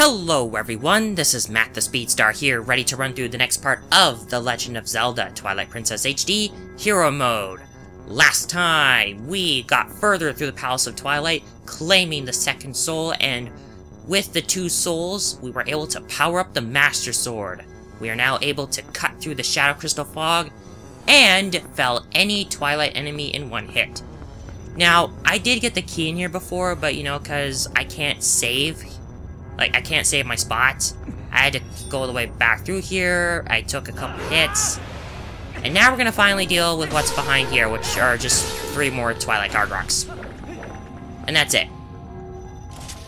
Hello everyone, this is Matt the Speedstar here, ready to run through the next part of The Legend of Zelda Twilight Princess HD Hero Mode. Last time, we got further through the Palace of Twilight, claiming the second soul, and with the two souls, we were able to power up the Master Sword. We are now able to cut through the Shadow Crystal Fog, and fell any Twilight enemy in one hit. Now, I did get the key in here before, but you know, cause I can't save. I can't save my spots. I had to go all the way back through here. I took a couple hits. And now we're gonna finally deal with what's behind here, which are just 3 more Twilight Guard Rocks. And that's it.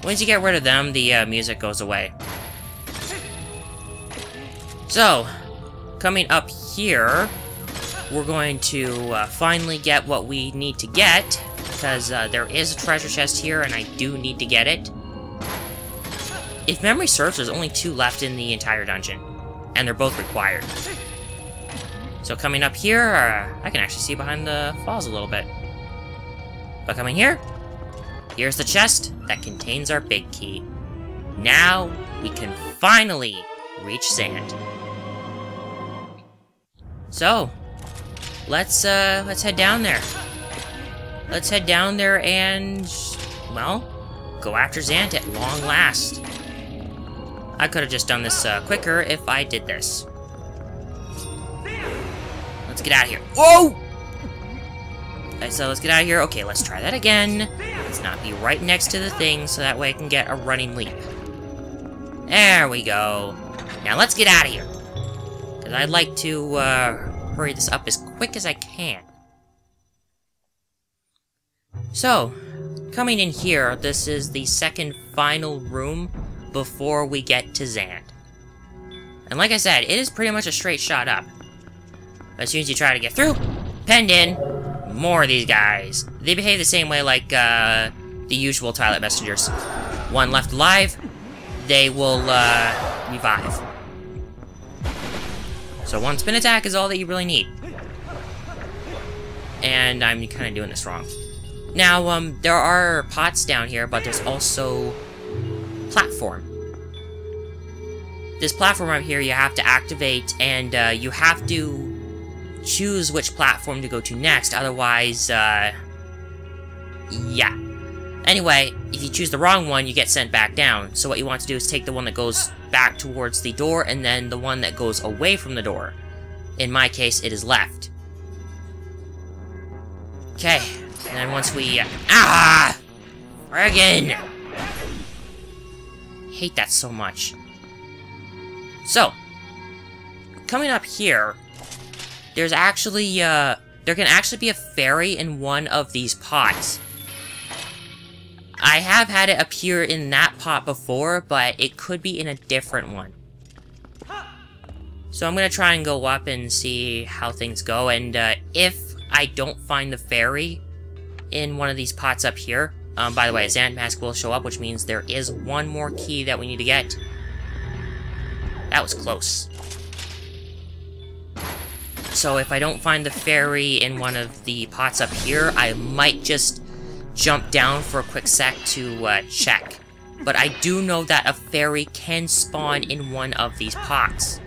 Once you get rid of them, the music goes away. So, coming up here, we're going to finally get what we need to get, because there is a treasure chest here, and I do need to get it. If memory serves, there's only 2 left in the entire dungeon, and they're both required. So coming up here, I can actually see behind the falls a little bit. But coming here, here's the chest that contains our big key. Now, we can finally reach sand. So, let's head down there. Let's head down there and, well, go after Zant at long last. I could have just done this quicker if I did this. Let's get out of here. Whoa! Okay, so let's get out of here. Okay, let's try that again. Let's not be right next to the thing, so that way I can get a running leap. There we go. Now let's get out of here. Because I'd like to hurry this up as quick as I can. So, coming in here, this is the second final room before we get to Zant. And like I said, it is pretty much a straight shot up. As soon as you try to get through, penned in, more of these guys. They behave the same way like the usual Twilight messengers. One left alive, they will revive. So one spin attack is all that you really need. And I'm kind of doing this wrong. Now, there are pots down here, but there's also platform. This platform right here you have to activate, and you have to choose which platform to go to next, otherwise, yeah. Anyway, if you choose the wrong one, you get sent back down. So what you want to do is take the one that goes back towards the door, and then the one that goes away from the door. In my case, it is left. Okay, and then once we, friggin'! Hate that so much. So, coming up here, there's actually, there can actually be a fairy in one of these pots. I have had it appear in that pot before, but it could be in a different one. So I'm gonna try and go up and see how things go, and if I don't find the fairy in one of these pots up here, by the way, a Zant mask will show up, which means there is one more key that we need to get. That was close. So if I don't find the fairy in one of the pots up here, I might just jump down for a quick sec to check. But I do know that a fairy can spawn in one of these pots.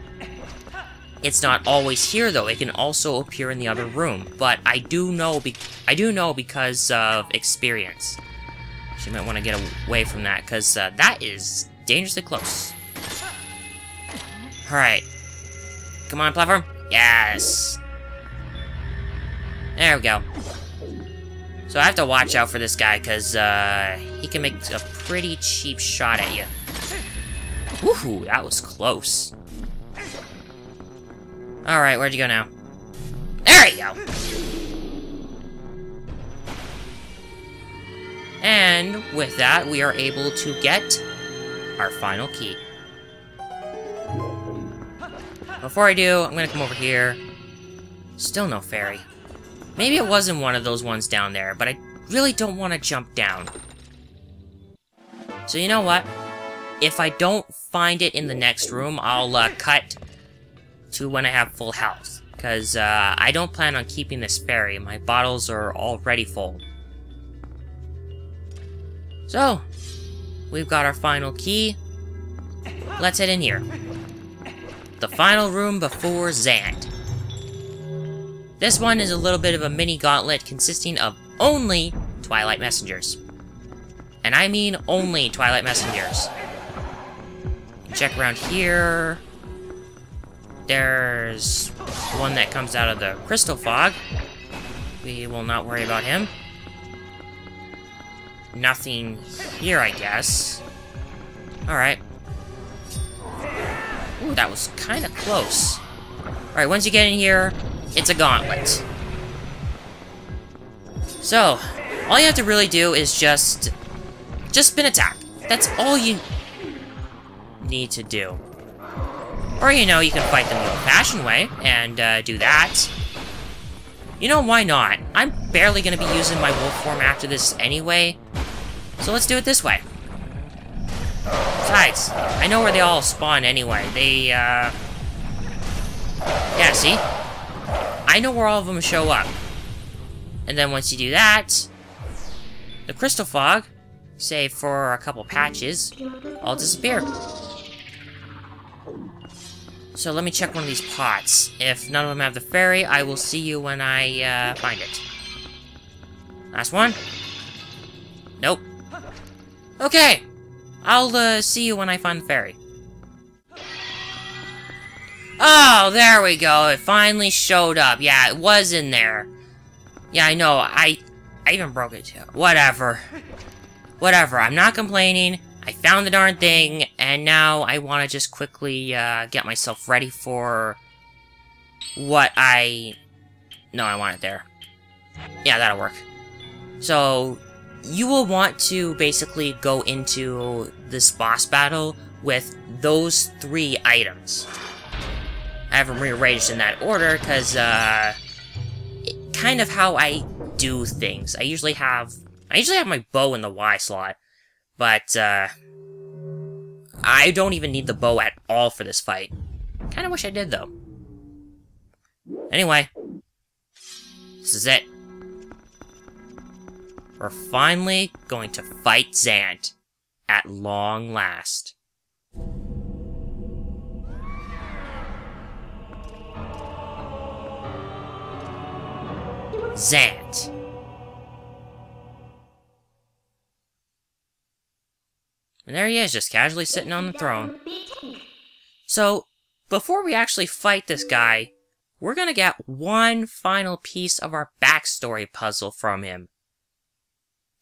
It's not always here though, it can also appear in the other room. But I do know because of experience. So you might want to get away from that, because that is dangerously close. Alright. Come on, platform. Yes! There we go. So I have to watch out for this guy, because he can make a pretty cheap shot at you. Woohoo, that was close. Alright, where'd you go now? There you go! And with that, we are able to get our final key. Before I do, I'm gonna come over here. Still no fairy. Maybe it wasn't one of those ones down there, but I really don't want to jump down. So you know what? If I don't find it in the next room, I'll cut to when I have full health. Because I don't plan on keeping this fairy. My bottles are already full. So, we've got our final key. let's head in here. The final room before Zant. This one is a little bit of a mini gauntlet consisting of only Twilight Messengers. And I mean only Twilight Messengers. Check around here. There's one that comes out of the crystal fog. We will not worry about him. Nothing here, I guess. Alright. Ooh, that was kind of close. Alright, once you get in here, it's a gauntlet. So, all you have to really do is just spin attack. That's all you need to do. Or, you know, you can fight them the old-fashioned way and do that. You know, why not? I'm barely going to be using my wolf form after this anyway. So let's do it this way. Besides, I know where they all spawn anyway. They, yeah, see? I know where all of them show up. And then once you do that, the crystal fog, save for a couple patches, all disappear. So let me check one of these pots. If none of them have the fairy, I will see you when I find it. Last one? Nope. Okay! I'll see you when I find the fairy. Oh, there we go. It finally showed up. Yeah, it was in there. Yeah, I know. I even broke it too. Whatever. Whatever. I'm not complaining. I found the darn thing, and now I want to just quickly get myself ready for what I... No, I want it there. Yeah, that'll work. So, you will want to basically go into this boss battle with those 3 items. I have them rearranged in that order, because, kind of how I do things. I usually have my bow in the Y slot, but, I don't even need the bow at all for this fight. Kinda wish I did, though. Anyway, this is it. We're finally going to fight Zant at long last. Zant. And there he is, just casually sitting on the throne. So, before we actually fight this guy, we're gonna get one final piece of our backstory puzzle from him.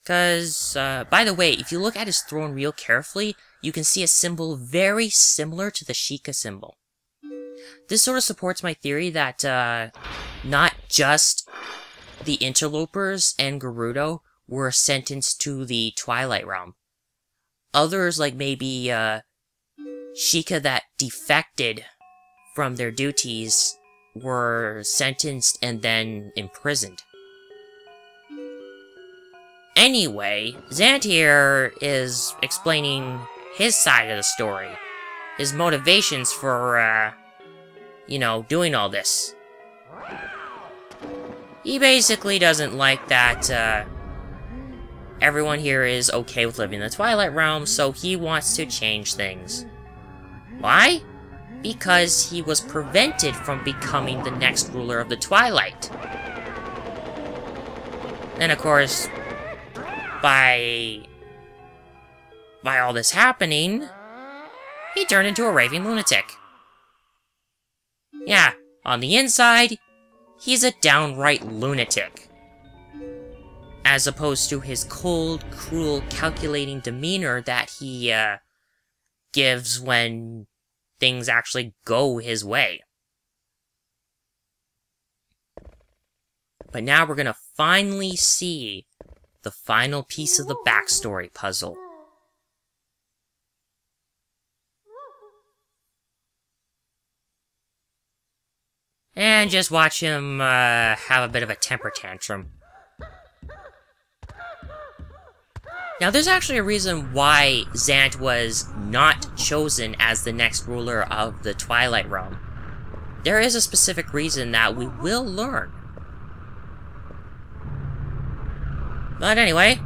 Because, by the way, if you look at his throne real carefully, you can see a symbol very similar to the Sheikah symbol. This sort of supports my theory that, not just the interlopers and Gerudo were sentenced to the Twilight Realm. Others, like maybe, Sheikah that defected from their duties, were sentenced and then imprisoned. Anyway, Zant here is explaining his side of the story. His motivations for, you know, doing all this. He basically doesn't like that, everyone here is okay with living in the Twilight Realm, so he wants to change things. Why? Because he was prevented from becoming the next ruler of the Twilight. And of course, by all this happening, he turned into a raving lunatic. Yeah, on the inside, he's a downright lunatic. As opposed to his cold, cruel, calculating demeanor that he, gives when things actually go his way. But now we're gonna finally see the final piece of the backstory puzzle. And just watch him, have a bit of a temper tantrum. Now, there's actually a reason why Zant was not chosen as the next ruler of the Twilight Realm. There is a specific reason that we will learn. But anyway,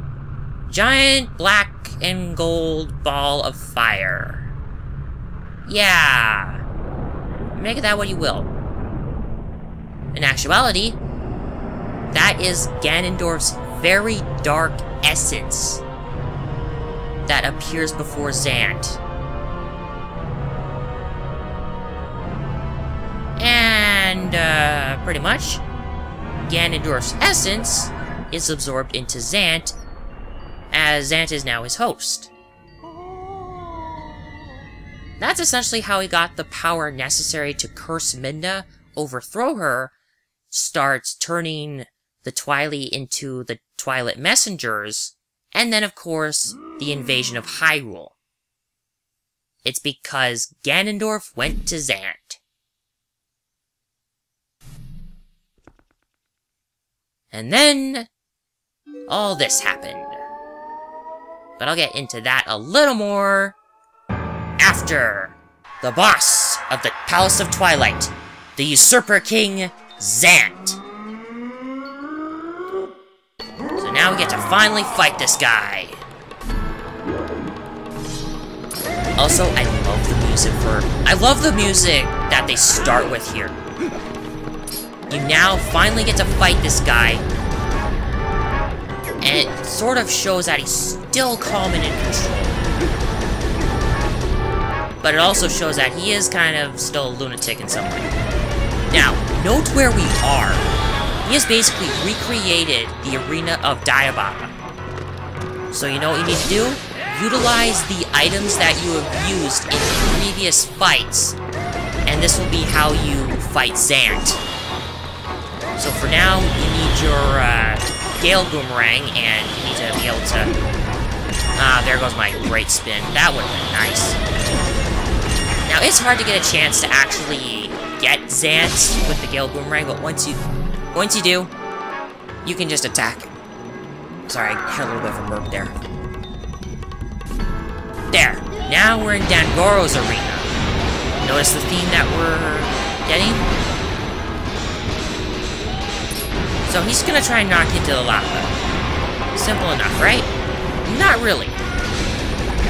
giant black and gold ball of fire. Yeah. Make of that what you will. In actuality, that is Ganondorf's very dark essence that appears before Zant. And, pretty much, Ganondorf's essence is absorbed into Zant, as Zant is now his host. That's essentially how he got the power necessary to curse Midna, overthrow her, start turning the Twilight into the Twilight Messengers, and then, of course, the invasion of Hyrule. It's because Ganondorf went to Zant. And then, all this happened. But I'll get into that a little more after the boss of the Palace of Twilight, the Usurper King, Zant. So now we get to finally fight this guy. Also, I love the music that they start with here. You now finally get to fight this guy, and it sort of shows that he's still calm and in control. But it also shows that he is kind of still a lunatic in some way. Now, note where we are. He has basically recreated the arena of Diababa. So you know what you need to do? Utilize the items that you have used in previous fights, and this will be how you fight Zant. So for now, you need your Gale Boomerang, and you need to be able to... there goes my Great Spin. That would have been nice. Now, it's hard to get a chance to actually get Zant with the Gale Boomerang, but once you do, you can just attack him. Sorry, I had a little bit of a burp there. There. Now we're in Dangoro's arena. Notice the theme that we're getting? So he's gonna try and knock you into the lava. Simple enough, right? Not really.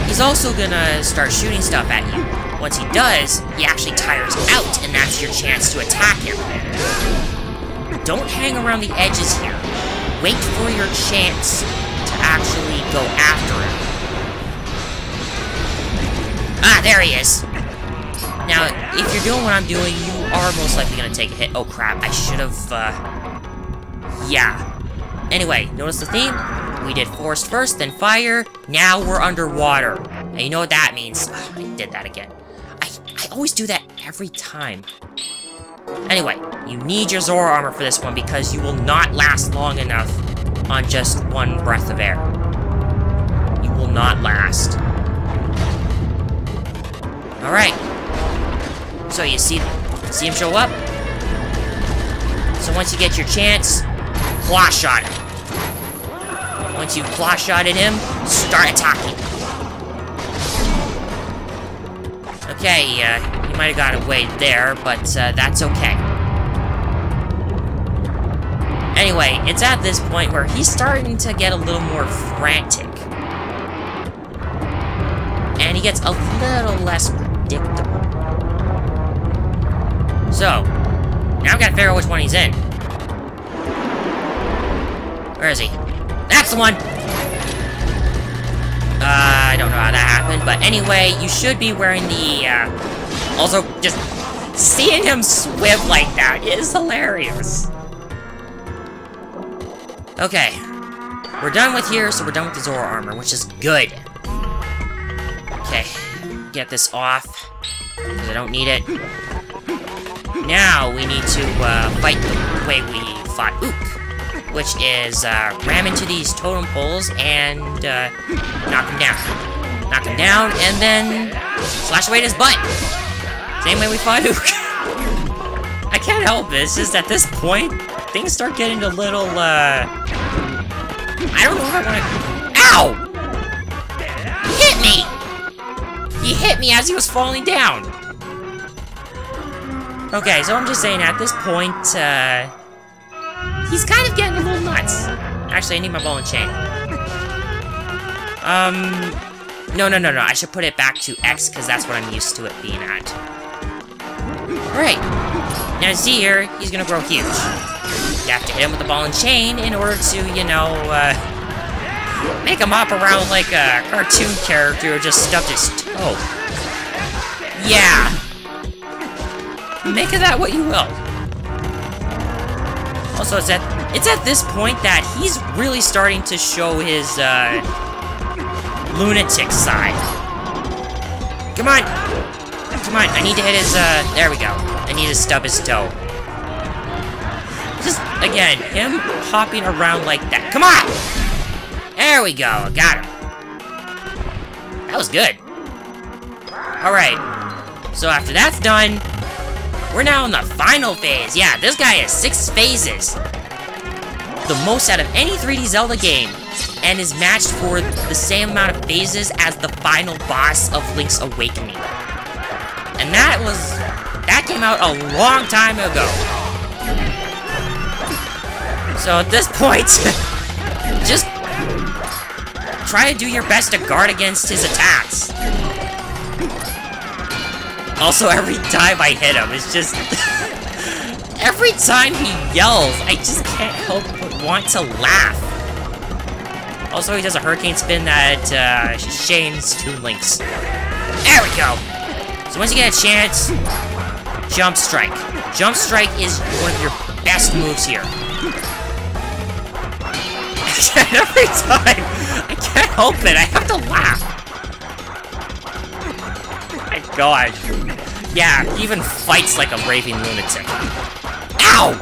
He's also gonna start shooting stuff at you. Once he does, he actually tires out, and that's your chance to attack him. Don't hang around the edges here. Wait for your chance to actually go after him. Ah, there he is! Now, if you're doing what I'm doing, you are most likely gonna take a hit. Oh crap, I should have, yeah. Anyway, notice the theme? We did forest first, then fire, now we're underwater. And you know what that means. Ugh, I did that again. I always do that every time. Anyway, you need your Zora armor for this one because you will not last long enough on just one breath of air. You will not last. Alright. So you see him show up? So once you get your chance, claw shot him. Once you claw shotted him, start attacking. Okay, you might have got away there, but that's okay. Anyway, it's at this point where he's starting to get a little more frantic. And he gets a little less predictable. So, now I've got to figure out which one he's in. Where is he? That's the one! I don't know how that happened, but anyway, you should be wearing the, also, just seeing him swim like that is hilarious. Okay. We're done with here, so we're done with the Zora armor, which is good. Okay. Get this off, because I don't need it. Now, we need to, fight the way we fought Ook, which is, ram into these totem poles and, knock him down. Knock him down, and then slash away at his butt. Same way we fought Ook. I can't help it, it's just at this point, things start getting a little, I don't know if I wanna... Ow! He hit me! He hit me as he was falling down! Okay, so I'm just saying, at this point, he's kind of getting a little nuts. Actually, I need my ball and chain. No, I should put it back to X, because that's what I'm used to it being at. Alright. Now, see here, he's gonna grow huge. You have to hit him with the ball and chain in order to, you know, make him hop around like a cartoon character who just stubbed his toe. Yeah. Make of that what you will. Also, it's at this point that he's really starting to show his, lunatic side. Come on! Come on, I need to hit his, there we go. I need to stub his toe. Just, again, him hopping around like that. Come on! There we go, got him. That was good. Alright, so after that's done, we're now in the final phase. Yeah, this guy has 6 phases. The most out of any 3D Zelda game, and is matched for the same amount of phases as the final boss of Link's Awakening. And that came out a long time ago. So at this point, just try to do your best to guard against his attacks. Also, every time I hit him, it's just... every time he yells, I just can't help but want to laugh. Also, he does a hurricane spin that shames Toon Links. There we go! So once you get a chance, Jump Strike. Jump Strike is one of your best moves here. Every time, I can't help it, I have to laugh. My gosh. Yeah, he even fights like a raving lunatic. Ow!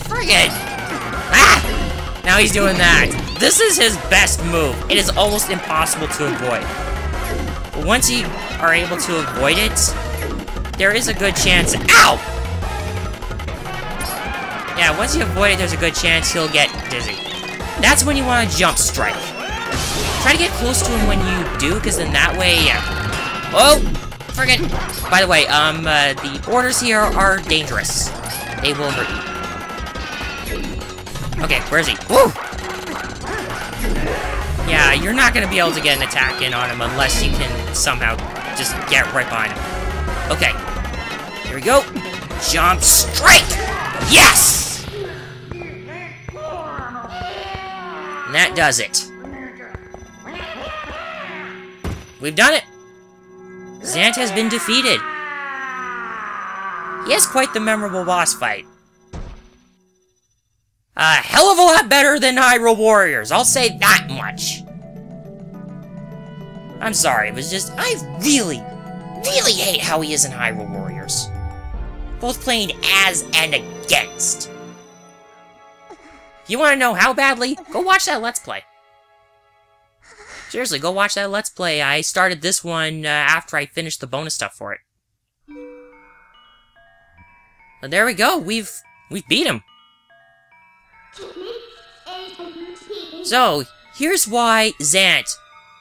Friggin'! Ah! Now he's doing that. This is his best move. It is almost impossible to avoid. But once you are able to avoid it, there is a good chance... Ow! Yeah, once you avoid it, there's a good chance he'll get dizzy. That's when you want to Jump Strike. Try to get close to him when you do, because then that way, yeah. Oh! Forget. By the way, the borders here are dangerous. They will hurt you. Okay, where is he? Woo! Yeah, you're not gonna be able to get an attack in on him unless you can somehow just get right behind him. Okay. Here we go. Jump Strike! Yes! And that does it. We've done it! Zant has been defeated. He has quite the memorable boss fight. A hell of a lot better than Hyrule Warriors, I'll say that much. I'm sorry, it was just, I really hate how he is in Hyrule Warriors. Both playing as and against. You want to know how badly? Go watch that Let's Play. Seriously, go watch that Let's Play. I started this one after I finished the bonus stuff for it. But there we go. We've beat him. So, here's why Zant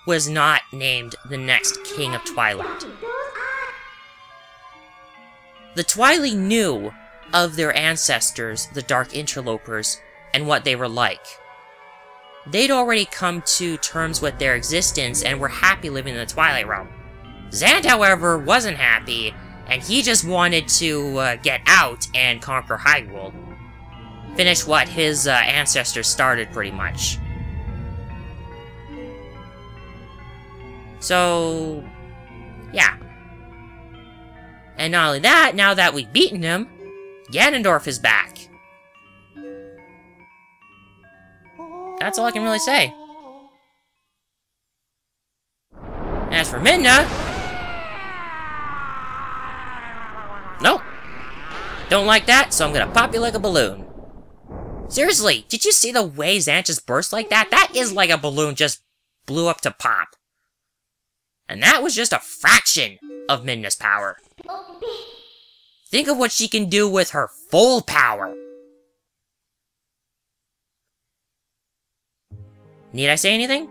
was not named the next King of Twilight. The Twilight knew of their ancestors, the Dark Interlopers, and what they were like. They'd already come to terms with their existence and were happy living in the Twilight Realm. Zant, however, wasn't happy, and he just wanted to get out and conquer Hyrule. Finish what his ancestors started, pretty much. So, yeah. And not only that, now that we've beaten him, Ganondorf is back. That's all I can really say. As for Midna... Nope. Don't like that, so I'm gonna pop you like a balloon. Seriously, did you see the way Zant just burst like that? That is like a balloon just blew up to pop. And that was just a fraction of Midna's power. Think of what she can do with her full power. Need I say anything?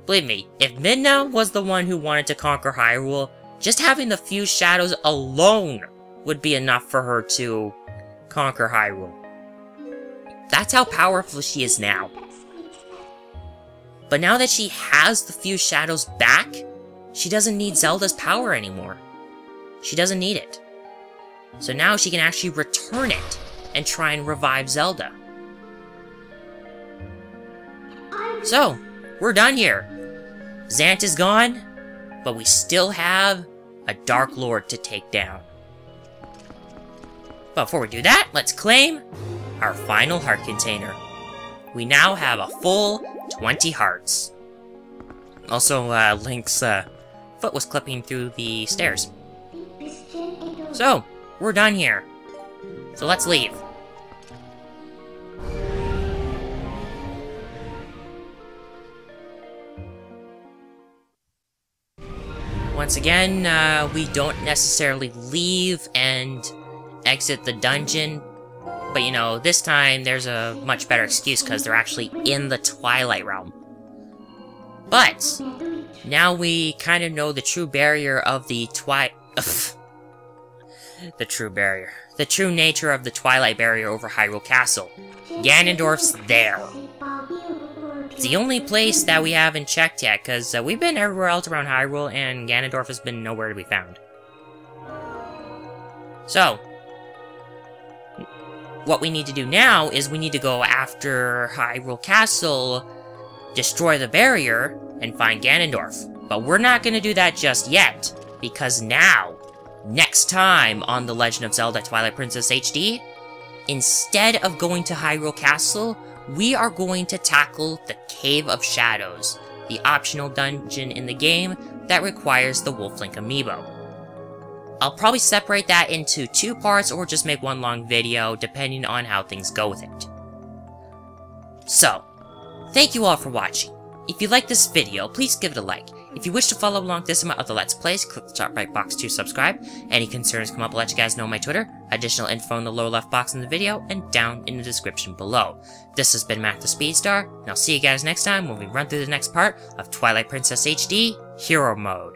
Believe me, if Midna was the one who wanted to conquer Hyrule, just having the Fused Shadows alone would be enough for her to conquer Hyrule. That's how powerful she is now. But now that she has the Fused Shadows back, she doesn't need Zelda's power anymore. She doesn't need it. So now she can actually return it and try and revive Zelda. So, we're done here. Zant is gone, but we still have a Dark Lord to take down. But before we do that, let's claim our final heart container. We now have a full 20 hearts. Also, Link's foot was clipping through the stairs. So, we're done here. So let's leave. Once again, we don't necessarily leave and exit the dungeon. But you know, this time there's a much better excuse because they're actually in the Twilight Realm. But now we kind of know the true barrier of the the true nature of the Twilight Barrier over Hyrule Castle. Ganondorf's there. It's the only place that we haven't checked yet, because we've been everywhere else around Hyrule, and Ganondorf has been nowhere to be found. So, what we need to do now is we need to go after Hyrule Castle, destroy the barrier, and find Ganondorf. But we're not going to do that just yet, because now, next time on The Legend of Zelda Twilight Princess HD, instead of going to Hyrule Castle, we are going to tackle the Cave of Shadows, the optional dungeon in the game that requires the Wolf Link amiibo. I'll probably separate that into 2 parts or just make one long video, depending on how things go with it. So, thank you all for watching. If you liked this video, please give it a like. If you wish to follow along this and my other Let's Plays, click the top right box to subscribe. Any concerns come up, I'll let you guys know on my Twitter. Additional info in the lower left box in the video, and down in the description below. This has been Matt the Speedstar, and I'll see you guys next time when we run through the next part of Twilight Princess HD Hero Mode.